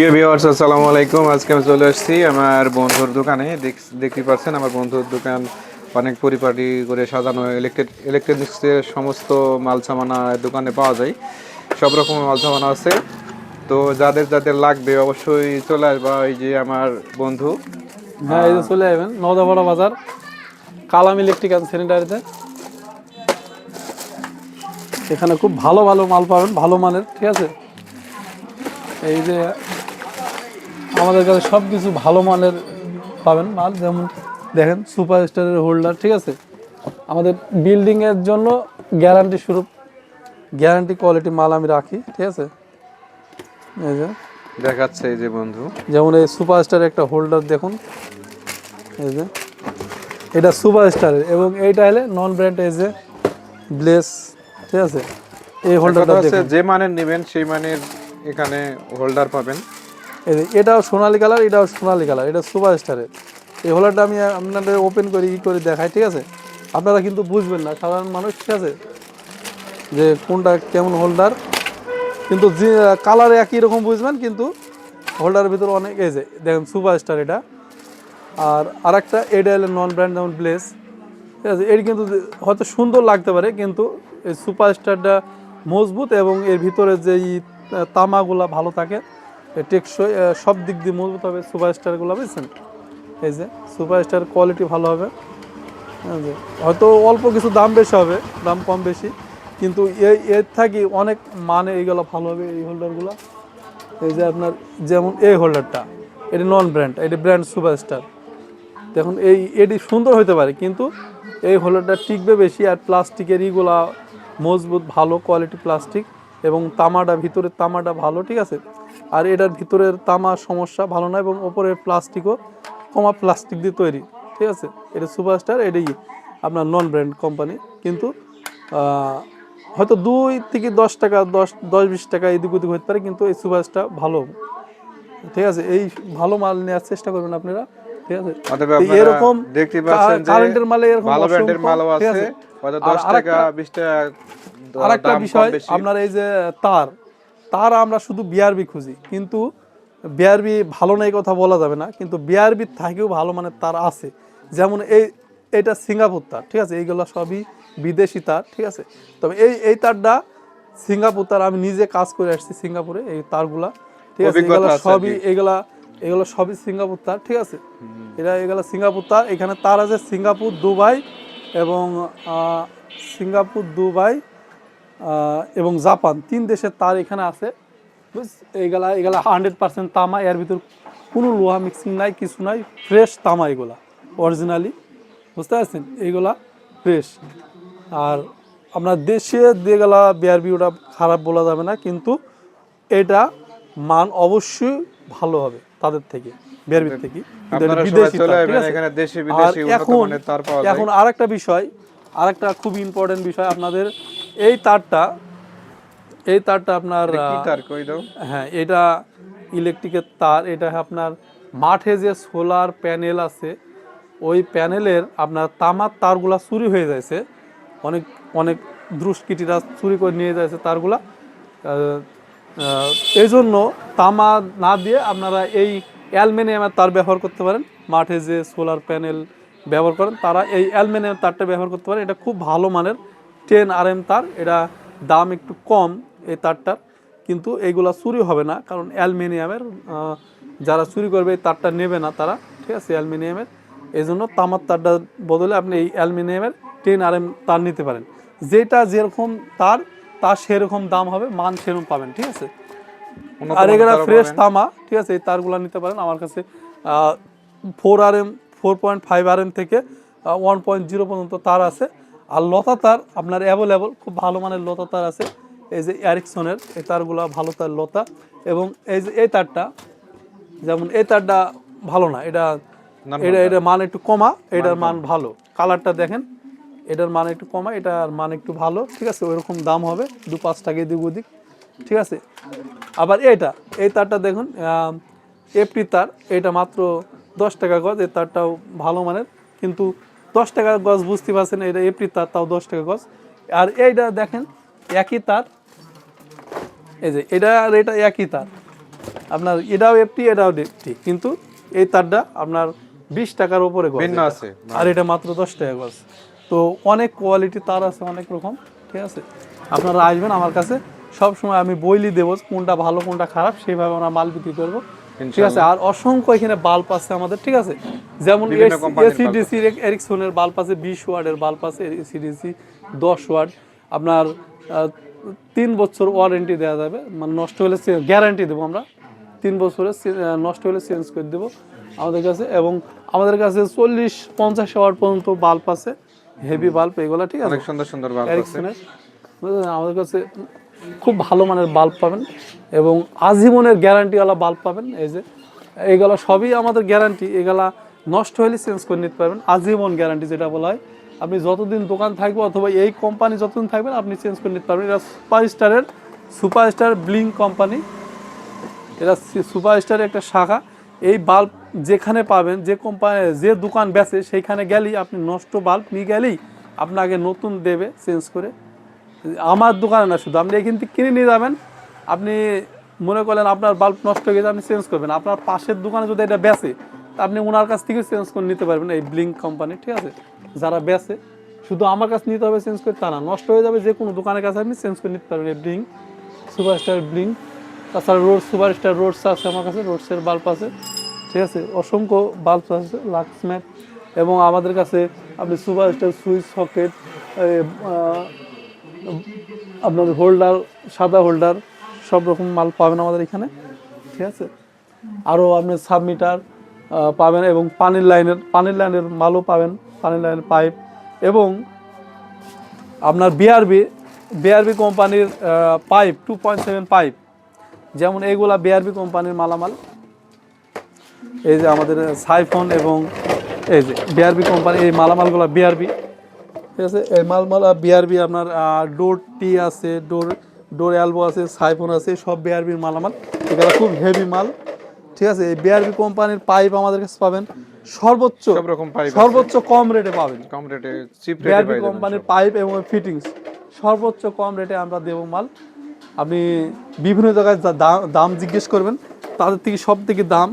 প্রিয় ভিউয়ার্স আসসালামু আলাইকুম। আজকে আমি চলে আসছি আমার বন্ধুর দোকানে। দেখতে পাচ্ছেন আমার বন্ধুর দোকান অনেক পরিপাটি করে সাজানো। ইলেকট্রনিক্সের সমস্ত মাল সামানা দোকানে পাওয়া যায়, সব রকমের মাল সামানা আছে। তো যাদের যাদের লাগবে অবশ্যই চলে আসবা। এই যে আমার বন্ধু, হ্যাঁ, এই যে চলে আসবেন নওদাপাড়া বাজার কালাম ইলেকট্রিক অ্যান্ড স্যানিটারিতে। এখানে খুব ভালো ভালো মাল পাবেন, ভালো মানের। ঠিক আছে, এই যে আমাদের কাছে সব কিছু ভালো মানের পাবেন মাল। যেমন দেখেন সুপার স্টারের হোল্ডার, ঠিক আছে, আমাদের বিল্ডিংয়ের জন্য গ্যারান্টি স্বরূপ গ্যারান্টি কোয়ালিটি মাল আমি রাখি। ঠিক আছে, এই যে দেখাচ্ছে এই যে বন্ধু, যেমন এই সুপার স্টারের একটা হোল্ডার দেখুন, এই যে এটা সুপার স্টারের, এবং এইটা হলে নন ব্র্যান্ড, এই যে ব্লেস। ঠিক আছে, এই হোল্ডারটা দেখুন, যে মানের নেবেন সেই মানের এখানে হোল্ডার পাবেন। এটাও সোনালী কালার, এটাও সোনালী কালার, এটা সুপার স্টারের। এই হোল্ডারটা আমি আপনাদের ওপেন করে করে দেখাই। ঠিক আছে, আপনারা কিন্তু বুঝবেন না সাধারণ মানুষ, ঠিক আছে, যে কোনটা কেমন হোল্ডার, কিন্তু যে কালার একই রকম বুঝবেন, কিন্তু হোল্ডারের ভিতরে অনেক, এই যে দেখেন সুপার স্টার এটা। আর আরেকটা এটা হলো নন ব্র্যান্ড, যেমন ব্লেস। ঠিক আছে, এর কিন্তু হয়তো সুন্দর লাগতে পারে, কিন্তু এই সুপার স্টারটা মজবুত, এবং এর ভিতরে যে তামাগুলা ভালো থাকে, টেকসই, সব দিক দিয়ে মজবুত হবে সুপার স্টারগুলো, বুঝছেন। এই যে সুপার স্টার কোয়ালিটি ভালো হবে। যে হয়তো অল্প কিছু দাম বেশি হবে, দাম কম বেশি, কিন্তু এর থাকি অনেক মানে এইগুলো ভালো হবে এই হোল্ডারগুলো। এই যে আপনার যেমন এই হোল্ডারটা, এটি নন ব্র্যান্ড, এটি ব্র্যান্ড সুপার স্টার। দেখুন এটি সুন্দর হতে পারে, কিন্তু এই হোল্ডারটা টিকবে বেশি, আর প্লাস্টিকের ইগুলা মজবুত, ভালো কোয়ালিটি প্লাস্টিক, এবং তামাটা, ভিতরের তামাটা ভালো। ঠিক আছে, আর এটার ভিতরের তামা সমস্যা ভালো না, এবং ওপরের প্লাস্টিকও কমা প্লাস্টিক দিয়ে তৈরি। ঠিক আছে, এটা সুপারস্টার, এটাই আপনার নন ব্র্যান্ড কোম্পানি, কিন্তু হয়তো 2 থেকে 10 টাকা, 10-20 টাকা এদিক ওদিক হতে পারে, কিন্তু এই সুপারস্টার ভালো। ঠিক আছে, এই ভালো মাল নেওয়ার চেষ্টা করবেন আপনারা। ঠিক আছে, অথবা তো আপনারা এরকম দেখতে পাচ্ছেন যে কারেন্টের মালে এরকম ভালো ব্র্যান্ডের অসংখ্য। মালও ঠিক আছে, আছে, হয়তো আর 10 টাকা আরেকটা 20 টাকা আরেকটা দাম কম বিষয়, বেশি। আপনার এই যে তার তার আমরা শুধু বিআরবি খুঁজি, কিন্তু বিআরবি ভালো নেই কথা বলা যাবে না, কিন্তু বিআরবি থাকেও ভালো মানের তার আছে। যেমন এটা সিঙ্গাপুর তার। ঠিক আছে, এইগুলো সবই বিদেশি তার। ঠিক আছে, তবে এই তারটা সিঙ্গাপুর তার, আমি নিজে কাজ করে আসছি সিঙ্গাপুরে এই তারগুলা। ঠিক আছে, এগুলো অভিজ্ঞতা আছে আর সবই কি। এগুলো সবই সিঙ্গাপুর তার। ঠিক আছে, এগুলো সিঙ্গাপুর তার। এখানে তার আছে সিঙ্গাপুর, দুবাই, এবং সিঙ্গাপুর, দুবাই, এবং জাপান, 3 দেশের তার এখানে আছে। এইগুলা 100% তামা, এর ভিতর কোনো লোহা মিক্সিং নাই, কিছু নাই, ফ্রেশ তামা এগুলা, অরিজিনালি। বুঝতে পারছেন, এইগুলা ফ্রেশ। আর আপনার দেশে যেগুলা বিআরবি, ওটা খারাপ বলা যাবে না, কিন্তু এটা মান অবশ্যই ভালো হবে তাদের থেকে, বিআরবির থেকে, কিন্তু এটা আপনারা সবাই বিদেশি চলে তার। ঠিক আসবেন, আছে, এখানে দেশি আর বিদেশি উন্নত এখন মানের তার পাওয়া যায়। এখন আরেকটা বিষয়, আরেকটা খুব ইম্পর্টেন্ট বিষয়, আপনাদের এই তারটা, আপনার এটা কি তার কই দাও? হ্যাঁ, এটা ইলেকট্রিকের তার। এটা আপনার মাঠে যে সোলার প্যানেল আছে, ওই প্যানেলের আপনার তামার তারগুলা চুরি হয়ে যাচ্ছে। অনেক অনেক দুষ্কৃতীরা চুরি করে নিয়ে যাচ্ছে তারগুলা। এই জন্য তামা না দিয়ে আপনারা এই অ্যালুমিনিয়ামের তার ব্যবহার করতে পারেন। মাঠে যে সোলার প্যানেল ব্যবহার করেন, তারা এই অ্যালুমিনিয়ামের তারটা ব্যবহার করতে পারেন। এটা খুব ভালো মানের 10 RM তার। এটা দাম একটু কম এই তারটার, কিন্তু এইগুলা চুরি হবে না, কারণ অ্যালুমিনিয়ামের, যারা চুরি করবে এই তারটা নেবে না তারা। ঠিক আছে, অ্যালুমিনিয়ামের। এই জন্য তামার তারটার বদলে আপনি এই অ্যালুমিনিয়ামের 10 RM তার নিতে পারেন। যেটা যেরকম তার, তার সেরকম দাম হবে, মান সেরকম পাবেন। ঠিক আছে, উন্নত আর মানের এগুলা তারও ফ্রেশ পাবেন। তামা। ঠিক আছে, এই তারগুলো নিতে পারেন আমার কাছে। 4 RM, 4.5 RM থেকে 1.0 পর্যন্ত তার আছে। আর লতা তার আপনার অ্যাভেলেবল, খুব ভালো মানের লতা তার আছে। এই যে এরিকসনের এই তারগুলো ভালো তার লতা, এবং এই যে এই তারটা, যেমন এই তারটা ভালো না, এটা নরমাল এটা তার এটা মান একটু কমা, মান এটার মান কম। ভালো। কালারটা দেখেন, এটার মান একটু কমা, এটার মান একটু ভালো। ঠিক আছে, ওইরকম দাম হবে 2-5 টাকা এদিক ওদিক। ঠিক আছে, আবার এই তারটা দেখুন, এফটি তার, এটা মাত্র 10 টাকা গজ। এই তারটাও ভালো মানের, কিন্তু 10 টাকা গজ বুঝতে পারছেন, এটা এফটি তার, তাও 10 টাকা গজ। আর এইটা দেখেন একই তার, এই যে এটা আর এটা একই তার। আপনার এটাও এফটি এটাও এফটি, কিন্তু এই তারটা আপনার 20 টাকার উপরে গজ ভিন্ন এটা। আছে। আর এটা মাত্র 10 টাকা গজ। তো অনেক কোয়ালিটি তার আছে, অনেক রকম, ঠিক আছে। আপনারা আসবেন আমার কাছে, সব সময় আমি বইলি দেবো কোনটা ভালো কোনটা খারাপ, সেইভাবে আমরা মাল বিক্রি করবো, ঠিক আছে। আর অসংখ্য এখানে বাল্ব আছে আমাদের, ঠিক আছে। যেমন বিভিন্ন কোম্পানির বাল্ব এসিডিসি এরিকসনের বাল্ব আছে, 20 ওয়াটের বাল্ব আছে, এসিডিসি 10 ওয়াট। আপনার 3 বছর ওয়ারেন্টি দেওয়া যাবে, মানে নষ্ট হলে গ্যারান্টি দেবো আমরা, 3 বছরে নষ্ট হলে চেঞ্জ করে দেবো আমাদের কাছে। এবং আমাদের কাছে 40-50 ওয়াট পর্যন্ত বাল্ব আছে, হেভি বাল্ব এগুলো, ঠিক আছে। অনেক সুন্দর সুন্দর বাল্ব আছে। এরিকসনের আমাদের কাছে খুব ভালো মানের বাল্ব পাবেন এবং আজীবনের গ্যারান্টিওয়ালা বাল্ব পাবেন। এই যে এইগুলো সবই আমাদের গ্যারান্টি, এগুলা নষ্ট হলে চেঞ্জ করে নিতে পারবেন, আজীবন গ্যারান্টি যেটা বলা হয়। আপনি যতদিন দোকান থাকবে অথবা এই কোম্পানি যতদিন থাকবেন আপনি চেঞ্জ করে নিতে পারবেন। এটা সুপারস্টার ব্লিং কোম্পানি, এটা সুপারস্টারের একটা শাখা। এই বাল্ব যেখানে পাবেন, যে কোম্পানি যে দোকান বেচে সেইখানে গেলেই আপনি নষ্ট বাল্ব নিয়ে গেলেই আপনাকে নতুন দেবে চেঞ্জ করে। আমার দোকানে না, শুধু আপনি এখান থেকে কিনে নিয়ে যাবেন, আপনি মনে করলেন আপনার বাল্ব নষ্ট হয়ে গেছে, আপনি চেঞ্জ করবেন, আপনার পাশের দোকানে যদি এটা বেচে তা আপনি ওনার কাছ থেকে চেঞ্জ করে নিতে পারবেন, এই ব্লিঙ্ক কোম্পানি, ঠিক আছে। যারা বেচে শুধু আমার কাছে নিতে হবে চেঞ্জ করে তা না, নষ্ট হয়ে যাবে যে কোনো দোকানের কাছে আপনি চেঞ্জ করে নিতে পারবেন এই ব্লিঙ্ক, সুপারস্টার ব্লিঙ্ক। তাছাড়া সুপারস্টার রোডস আছে আমার কাছে, রোডসের বাল্ব আছে, ঠিক আছে। অসংখ্য বাল্ব আছে, লাক্সম্যাট। এবং আমাদের কাছে আপনি সুপারস্টার সুইচ সকেট, আপনার হোল্ডার, সাদা হোল্ডার, সব রকম মাল পাবেন আমাদের এখানে, ঠিক আছে। আরও আপনি সাবমিটার পাবেন এবং পানির লাইনের মালও পাবেন, পানির লাইনের পাইপ। এবং আপনার বিআরবি কোম্পানির পাইপ 2.7 পাইপ, যেমন এইগুলা বিআরবি কোম্পানির মালামাল। এই যে আমাদের সাইফোন এবং এই যে বিআরবি কোম্পানি, এই মালামালগুলো বিআরবি, ঠিক আছে। এই মালমালা বিআরবি। আপনার ডোর টি আছে, ডোর এলবো আছে, সাইফোন আছে, সব বিআরবির মালামাল। এগুলো খুব হেভি মাল, ঠিক আছে। এই বিআরবি কোম্পানির পাইপ আমাদের কাছে পাবেন সর্বোচ্চ সব রকম পাইপ সর্বোচ্চ কম রেটে পাবেন, কম রেটে, চিপ রেটে বিআরবি পাই যাবেন কোম্পানির সব। পাইপ এবং ফিটিংস সর্বোচ্চ কম রেটে আমরা দেবো মাল। আপনি বিভিন্ন জায়গায় দাম জিজ্ঞেস করবেন, তাদের থেকে সব থেকে দাম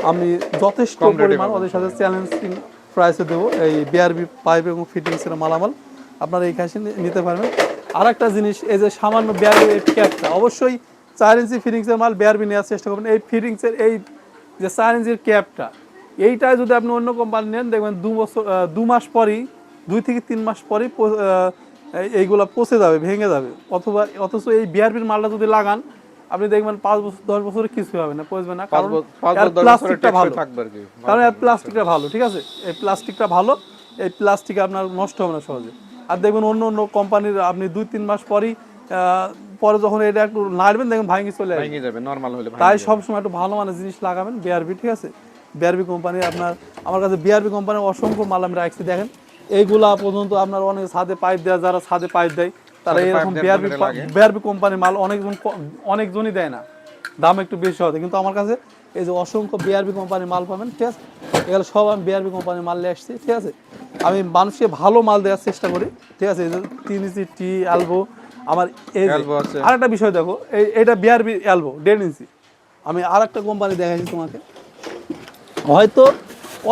আমি যথেষ্ট কম রেটে পরিমাণ পাবেন ওদের সাথে চ্যালেঞ্জিং প্রাইসে দেবো। এই বিআরবি পাইপ এবং ফিটিংসের মালামাল আপনারা এই কাছে নিতে পারবেন। আর একটা জিনিস, এই যে সামান্য বিআরবি ক্যাপটা, অবশ্যই 4 ইঞ্চি ফিটিংসের মাল বিআরবি নেওয়ার চেষ্টা করবেন। এই ফিটিংসের এই যে 4 ইঞ্চির ক্যাপটা, এইটাই যদি আপনি অন্য কোম্পানি নেন দেখবেন 2 মাস পরেই, 2 থেকে 3 মাস পরেই এইগুলা পচে যাবে, ভেঙে যাবে। অথচ এই বিআরবির মালটা যদি লাগান আপনি দেখবেন 5 বছর 10 বছরে কিছু হবে না, পচবে না, কারণ প্লাস্টিকটা ভালো, কারণ এর প্লাস্টিকটা ভালো, ঠিক আছে। এই প্লাস্টিকটা ভালো, এই প্লাস্টিক আপনার নষ্ট হবে না সহজে। আর দেখবেন অন্য কোম্পানির আপনি 2-3 মাস পরে যখন এটা একটু নাড়বেন দেখবেন ভাঙি চলে যাবে, নরমাল হলে। তাই সবসময় একটু ভালো মানের জিনিস লাগাবেন বিআরবি, ঠিক আছে। বিআরবি কোম্পানি আমার কাছে বিআরবি কোম্পানির অসংখ্য মাল আমি রাখছি, দেখেন এইগুলা পর্যন্ত আপনার অনেক ছাদে পাইপ দেওয়া, যারা ছাদে পাইপ দেয় তারা এরকম বিআরবি কোম্পানির মাল অনেকজনই দেয় না, দাম একটু বেশি হবে, কিন্তু আমার কাছে এই যে অসংখ্য বিআরবি কোম্পানির মাল পাবেন, ঠিক আছে। এগুলো সব আমি বিআরবি কোম্পানির মাল নিয়ে আসছি, ঠিক আছে। আমি মানুষকে ভালো মাল দেওয়ার চেষ্টা করি, ঠিক আছে। এই যে 3 ইঞ্চি টি এলবো আমার। এই আরেকটা বিষয় দেখো, এইটা বিআরবি এলবো 1.5 ইঞ্চি। আমি আর একটা কোম্পানি দেখাচ্ছি তোমাকে, হয়তো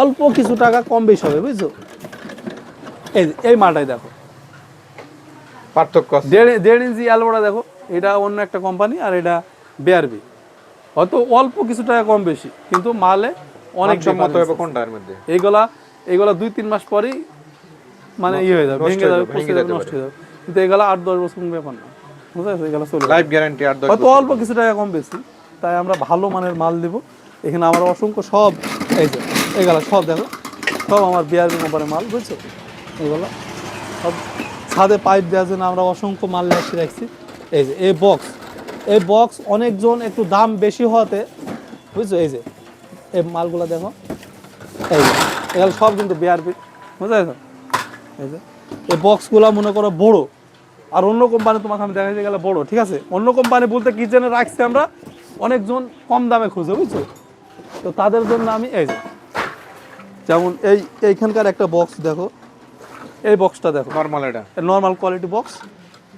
অল্প কিছু টাকা কম বেশি হবে, বুঝছো। এই মালটাই দেখো, পার্থক্য 1.5 ইঞ্চি এলবোটা দেখো, এটা অন্য একটা কোম্পানি আর এটা বিআরবি, হয়তো অল্প কিছু টাকা কম বেশি, কিন্তু মালে অনেক সম্মত হবে কোনটার মধ্যে। এইগুলা 2-3 মাস পরেই মানে হয়ে যাবে, ভেঙে যাবে, পচে যাবে, নষ্ট হয়ে যাবে। কিন্তু এগুলা 8-10 বছর ব্যাপার না, বুঝতে পারছো। এগুলা চলে লাইফ গ্যারান্টি 8-10 হয়তো অল্প কিছু টাকা কম বেশি, তাই আমরা ভালো মানের মাল দেবো। এখানে আমার অসংখ্য সব, এই যে এগুলা সব দেখো, সব আমার বিআরবি কোম্পানির মাল, বুঝছো। এগুলো সব ছাদে পাইপ দেওয়ার জন্য আমরা অসংখ্য মাল নিয়ে রাখছি। এই যে এই বক্স অনেকজন একটু দাম বেশি হওয়াতে, বুঝছো, এই যে এই মালগুলো দেখো, এই যে এগুলো সব কিন্তু বিআরবি, বুঝতে পারছো। এই যে এই বক্সগুলো মনে করো বড়, আর অন্য কোম্পানি তোমাকে আমি দেখাতে গেলে বড়, ঠিক আছে। অন্য কোম্পানি বলতে কি জন্য রাখছি আমরা, অনেকজন কম দামে খুঁজে, বুঝছো। তো তাদের জন্য আমি এই যে যেমন এইখানকার একটা বক্স দেখো, এই বক্সটা দেখো, নরমাল, এটা নরমাল কোয়ালিটি বক্স,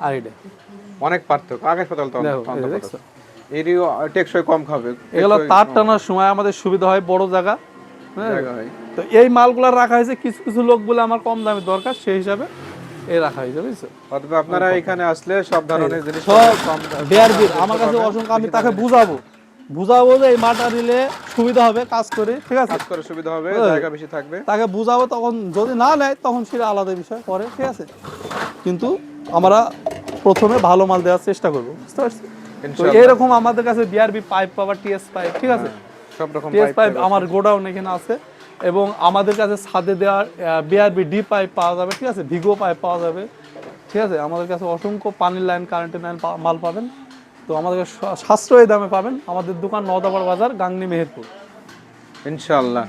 আর এটা অনেক পার্থক্য, আকাশ পাতাল। তো দেখো, দেখছো এরই টেকসই কম খাবে, এগুলো টেকসই তার কম টানার সময় আমাদের সুবিধা হয়, বড় জায়গা, হ্যাঁ। জায়গা হয়। তো এই মালগুলো রাখা হয়েছে, কিছু কিছু লোক বলে আমার কম দামে দরকার, সেই হিসাবে এই রাখা হয়েছে, বুঝছো। অথবা আপনারা এখানে আসলে সব ধরনের জিনিস সব কম বিআরবির আমার কাছে অসংখ্য, আমি তাকে বুঝাবো যে এই মালটা নিলে সুবিধা হবে কাজ করে, ঠিক আছে, কাজ করে সুবিধা হবে, হ্যাঁ। জায়গা বেশি থাকবে। তাকে বুঝাবো, তখন যদি না নেয় তখন সেটা আলাদা বিষয় পরে, ঠিক আছে। কিন্তু আমরা প্রথমে ভালো মাল দেওয়ার চেষ্টা করবো, বুঝতে পারছি। তো ইনশাআল্লাহ। এরকম আমাদের কাছে বিআরবি পাইপ পাওয়া, টিএস পাইপ, ঠিক আছে, সব রকম টিএস পাইপ পাইপ আমার গোডাউন এখানে আছে। এবং আমাদের কাছে ছাদে দেওয়ার বিআরবি ডি পাইপ পাওয়া যাবে, ঠিক আছে, ভিগো পাইপ পাওয়া যাবে, ঠিক আছে। আমাদের কাছে অসংখ্য পানির লাইন, কারেন্টের লাইন মাল পাবেন। তো আমাদের কাছে সাশ্রয়ী দামে পাবেন। আমাদের দোকান নওদাপাড়া বাজার, গাংনী, মেহেরপুর। ইনশাআল্লাহ।